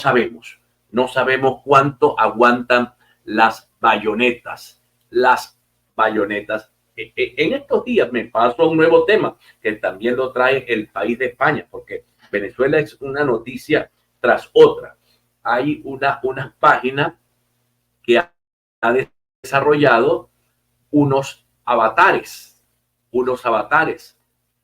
sabemos, no sabemos cuánto aguantan las bayonetas, En estos días me pasó un nuevo tema que también lo trae el país de España, porque Venezuela es una noticia tras otra. Hay una página que ha desarrollado unos avatares,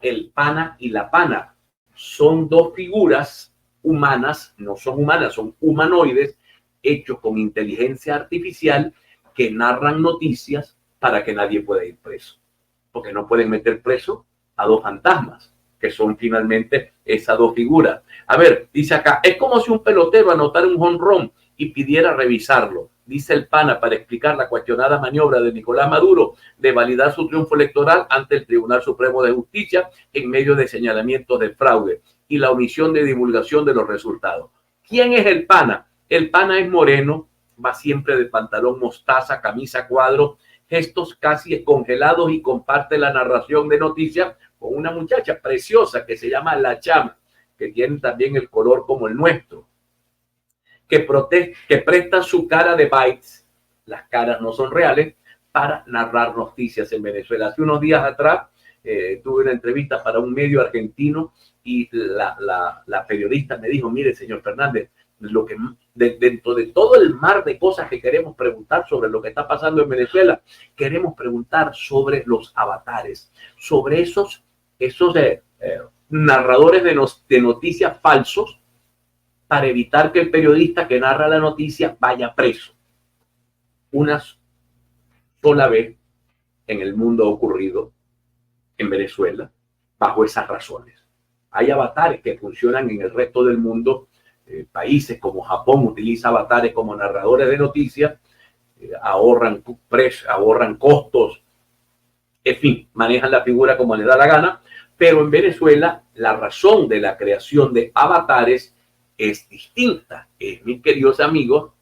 el pana y la pana. Son dos figuras humanas, no son humanas, son humanoides, hechos con inteligencia artificial que narran noticias para que nadie pueda ir preso. Porque no pueden meter preso a dos fantasmas, que son finalmente esas dos figuras. A ver, dice acá, es como si un pelotero anotara un jonrón y pidiera revisarlo, dice el pana, para explicar la cuestionada maniobra de Nicolás Maduro de validar su triunfo electoral ante el Tribunal Supremo de Justicia en medio de señalamientos de fraude y la omisión de divulgación de los resultados. ¿Quién es el pana? El pana es moreno, va siempre de pantalón mostaza, camisa cuadro, gestos casi congelados y comparte la narración de noticias con una muchacha preciosa que se llama La Chama, que tiene también el color como el nuestro, que presta su cara de bytes, las caras no son reales, para narrar noticias en Venezuela. Hace unos días atrás tuve una entrevista para un medio argentino y la periodista me dijo, mire, señor Fernández, dentro de todo el mar de cosas que queremos preguntar sobre lo que está pasando en Venezuela, queremos preguntar sobre los avatares, sobre esos narradores de noticias falsos, para evitar que el periodista que narra la noticia vaya preso. Una sola vez en el mundo ha ocurrido en Venezuela bajo esas razones. Hay avatares que funcionan en el resto del mundo. Países como Japón utiliza avatares como narradores de noticias, ahorran costos, en fin, manejan la figura como les da la gana, pero en Venezuela la razón de la creación de avatares es distinta. Mis queridos amigos,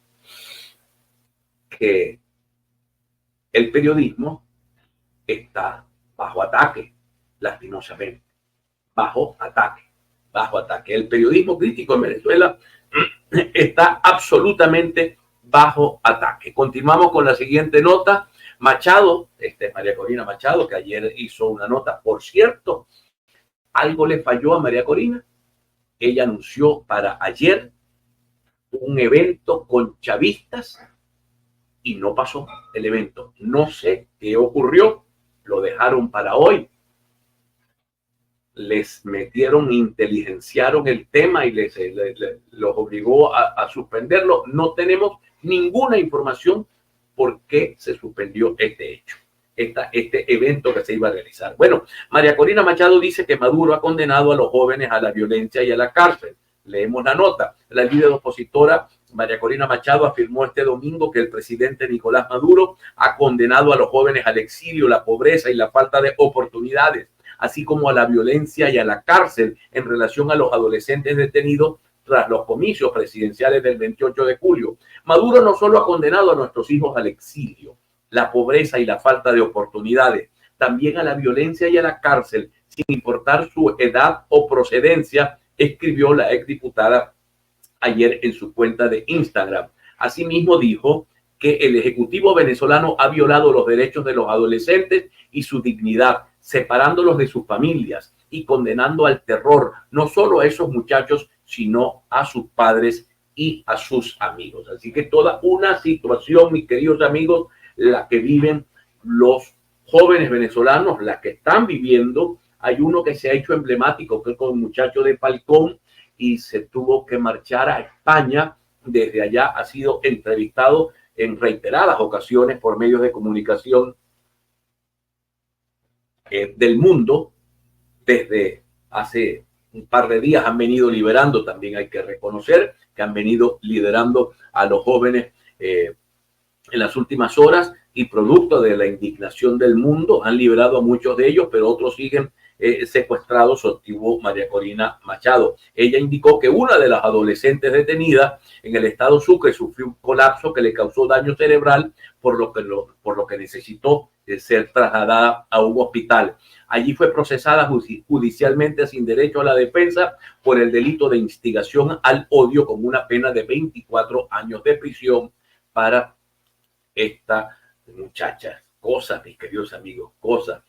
que el periodismo está bajo ataque, lastimosamente, bajo ataque. El periodismo crítico en Venezuela está absolutamente bajo ataque. Continuamos con la siguiente nota. Machado, María Corina Machado, que ayer hizo una nota. Por cierto, algo le falló a María Corina. Ella anunció para ayer un evento con chavistas y no pasó el evento. No sé qué ocurrió, lo dejaron para hoy. Les metieron, inteligenciaron el tema y los obligó a suspenderlo. No tenemos ninguna información por qué se suspendió este hecho, este evento que se iba a realizar. Bueno, María Corina Machado dice que Maduro ha condenado a los jóvenes a la violencia y a la cárcel. Leemos la nota. La líder opositora María Corina Machado afirmó este domingo que el presidente Nicolás Maduro ha condenado a los jóvenes al exilio, la pobreza y la falta de oportunidades, así como a la violencia y a la cárcel en relación a los adolescentes detenidos tras los comicios presidenciales del 28 de julio. Maduro no solo ha condenado a nuestros hijos al exilio, la pobreza y la falta de oportunidades, también a la violencia y a la cárcel, sin importar su edad o procedencia, escribió la exdiputada ayer en su cuenta de Instagram. Asimismo dijo que el Ejecutivo venezolano ha violado los derechos de los adolescentes y su dignidad, separándolos de sus familias y condenando al terror, no solo a esos muchachos, sino a sus padres y a sus amigos. Así que toda una situación, mis queridos amigos, la que viven los jóvenes venezolanos, la que están viviendo. Hay uno que se ha hecho emblemático, que es con el muchacho de Falcón, y se tuvo que marchar a España. Desde allá ha sido entrevistado en reiteradas ocasiones por medios de comunicación del mundo. Desde hace un par de días han venido liberando, también hay que reconocer que han venido liderando a los jóvenes en las últimas horas, y producto de la indignación del mundo han liberado a muchos de ellos, pero otros siguen secuestrado sostuvo María Corina Machado. Ella indicó que una de las adolescentes detenidas en el estado Sucre sufrió un colapso que le causó daño cerebral, por lo que necesitó ser trasladada a un hospital. Allí fue procesada judicialmente sin derecho a la defensa por el delito de instigación al odio, con una pena de 24 años de prisión para esta muchacha. Cosas, mis queridos amigos, cosas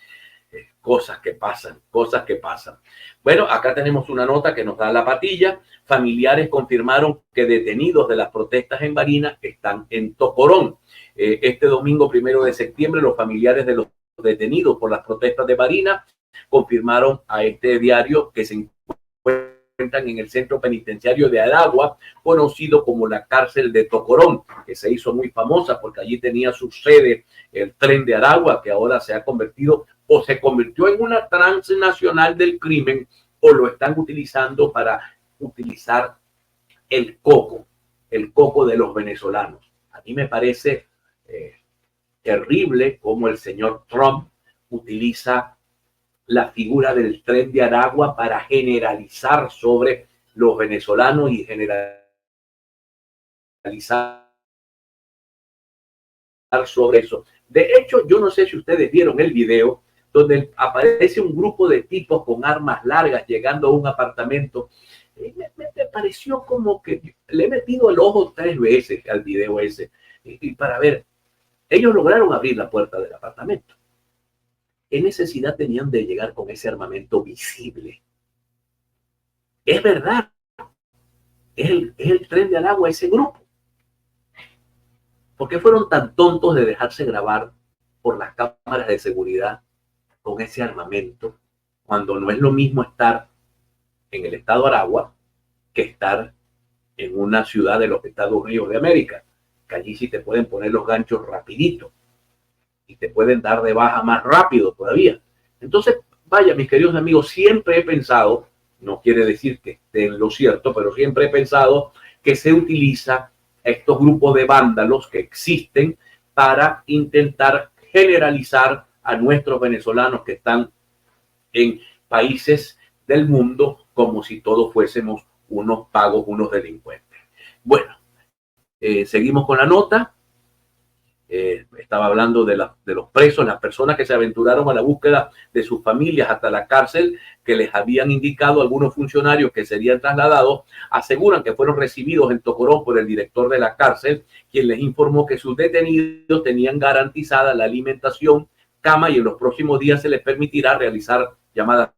que pasan. Bueno, acá tenemos una nota que nos da la patilla. Familiares confirmaron que detenidos de las protestas en Barinas están en Tocorón. Este domingo 1 de septiembre, los familiares de los detenidos por las protestas de Barinas confirmaron a este diario que se encuentran en el centro penitenciario de Aragua, conocido como la cárcel de Tocorón, que se hizo muy famosa porque allí tenía su sede el tren de Aragua, que ahora se convirtió en una transnacional del crimen, o lo están utilizando para utilizar el coco de los venezolanos. A mí me parece terrible cómo el señor Trump utiliza la figura del tren de Aragua para generalizar sobre los venezolanos y generalizar sobre eso. De hecho, yo no sé si ustedes vieron el video donde aparece un grupo de tipos con armas largas llegando a un apartamento. Me pareció como que le he metido el ojo 3 veces al video ese, y para ver, ellos lograron abrir la puerta del apartamento. ¿Qué necesidad tenían de llegar con ese armamento visible? Es verdad, es el tren de Aragua, ese grupo. ¿Por qué fueron tan tontos de dejarse grabar por las cámaras de seguridad con ese armamento, cuando no es lo mismo estar en el estado Aragua que estar en una ciudad de los Estados Unidos de América, que allí sí te pueden poner los ganchos rapidito y te pueden dar de baja más rápido todavía? Entonces, vaya, mis queridos amigos, siempre he pensado, no quiere decir que esté en lo cierto, pero siempre he pensado que se utiliza estos grupos de vándalos que existen para intentar generalizar a nuestros venezolanos que están en países del mundo como si todos fuésemos unos pagos, unos delincuentes. Bueno, seguimos con la nota. Estaba hablando de los presos, las personas que se aventuraron a la búsqueda de sus familias hasta la cárcel, que les habían indicado algunos funcionarios que serían trasladados, aseguran que fueron recibidos en Tocorón por el director de la cárcel, quien les informó que sus detenidos tenían garantizada la alimentación, cama, y en los próximos días se les permitirá realizar llamadas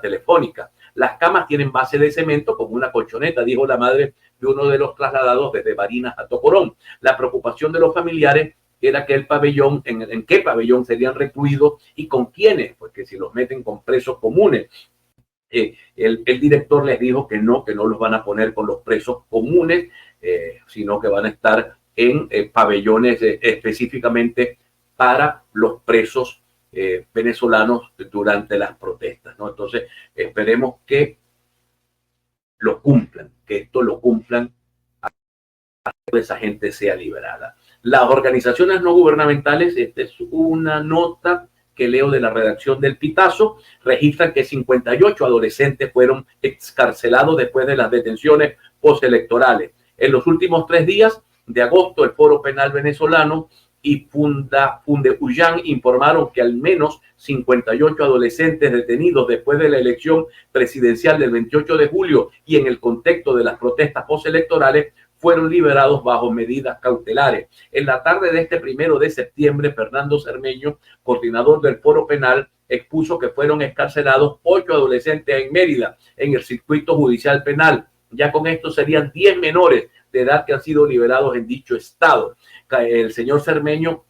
telefónicas. Las camas tienen base de cemento como una colchoneta, dijo la madre de uno de los trasladados desde Barinas a Tocorón. La preocupación de los familiares era que el pabellón, en qué pabellón serían recluidos y con quiénes, porque si los meten con presos comunes. El director les dijo que no los van a poner con los presos comunes, sino que van a estar en pabellones específicamente para los presos venezolanos durante las protestas, ¿no? Entonces, esperemos que lo cumplan, que esto lo cumplan, que esa gente sea liberada. Las organizaciones no gubernamentales, esta es una nota que leo de la redacción del Pitazo, registran que 58 adolescentes fueron excarcelados después de las detenciones postelectorales. En los últimos 3 días de agosto, el Foro Penal Venezolano y Fundeullán informaron que al menos 58 adolescentes detenidos después de la elección presidencial del 28 de julio y en el contexto de las protestas postelectorales fueron liberados bajo medidas cautelares. En la tarde de este 1 de septiembre, Fernando Cermeño, coordinador del Foro Penal, expuso que fueron excarcelados 8 adolescentes en Mérida, en el circuito judicial penal. Ya con esto serían 10 menores de edad que han sido liberados en dicho estado. El señor Cermeño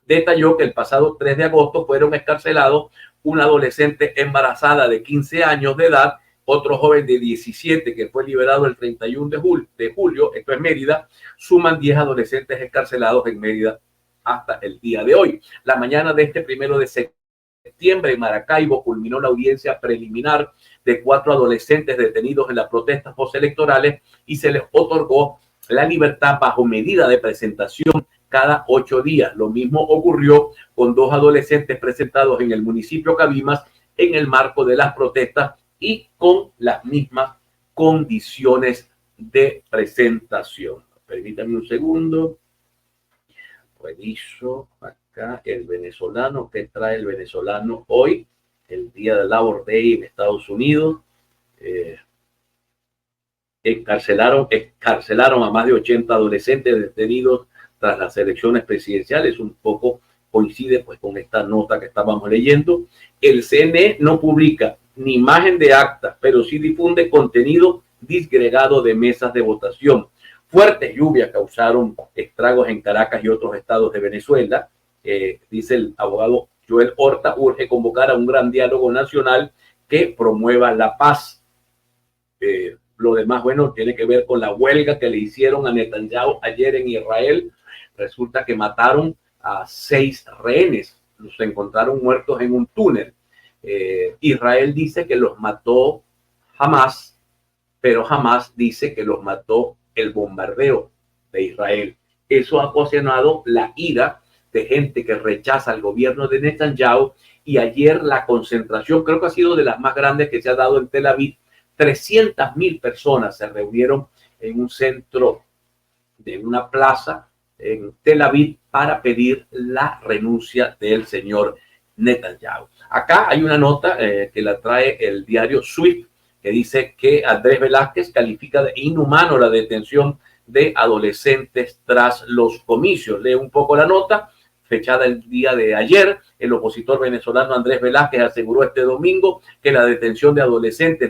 detalló que el pasado 3 de agosto fueron excarcelados una adolescente embarazada de 15 años de edad, otro joven de 17 que fue liberado el 31 de julio, esto es Mérida. Suman 10 adolescentes excarcelados en Mérida hasta el día de hoy. La mañana de este 1 de septiembre en Maracaibo culminó la audiencia preliminar de 4 adolescentes detenidos en las protestas postelectorales y se les otorgó la libertad bajo medida de presentación cada 8 días. Lo mismo ocurrió con 2 adolescentes presentados en el municipio Cabimas en el marco de las protestas y con las mismas condiciones de presentación. Permítanme un segundo. Reviso acá el venezolano. ¿Qué trae el venezolano hoy? El día del Labor Day en Estados Unidos. Encarcelaron a más de 80 adolescentes detenidos tras las elecciones presidenciales. Un poco coincide pues con esta nota que estábamos leyendo. El CNE no publica ni imagen de actas, pero sí difunde contenido disgregado de mesas de votación. Fuertes lluvias causaron estragos en Caracas y otros estados de Venezuela. Dice el abogado Joel Horta, urge convocar a un gran diálogo nacional que promueva la paz. Lo demás, bueno, tiene que ver con la huelga que le hicieron a Netanyahu ayer en Israel. Resulta que mataron a 6 rehenes. Los encontraron muertos en un túnel. Israel dice que los mató Hamas, pero Hamas dice que los mató el bombardeo de Israel. Eso ha ocasionado la ira de gente que rechaza al gobierno de Netanyahu, y ayer la concentración, creo que ha sido de las más grandes que se ha dado en Tel Aviv. 300,000 personas se reunieron en un centro de una plaza en Tel Aviv para pedir la renuncia del señor Netanyahu. Acá hay una nota que la trae el diario Swift, que dice que Andrés Velázquez califica de inhumano la detención de adolescentes tras los comicios. Lee un poco la nota, fechada el día de ayer. El opositor venezolano Andrés Velázquez aseguró este domingo que la detención de adolescentes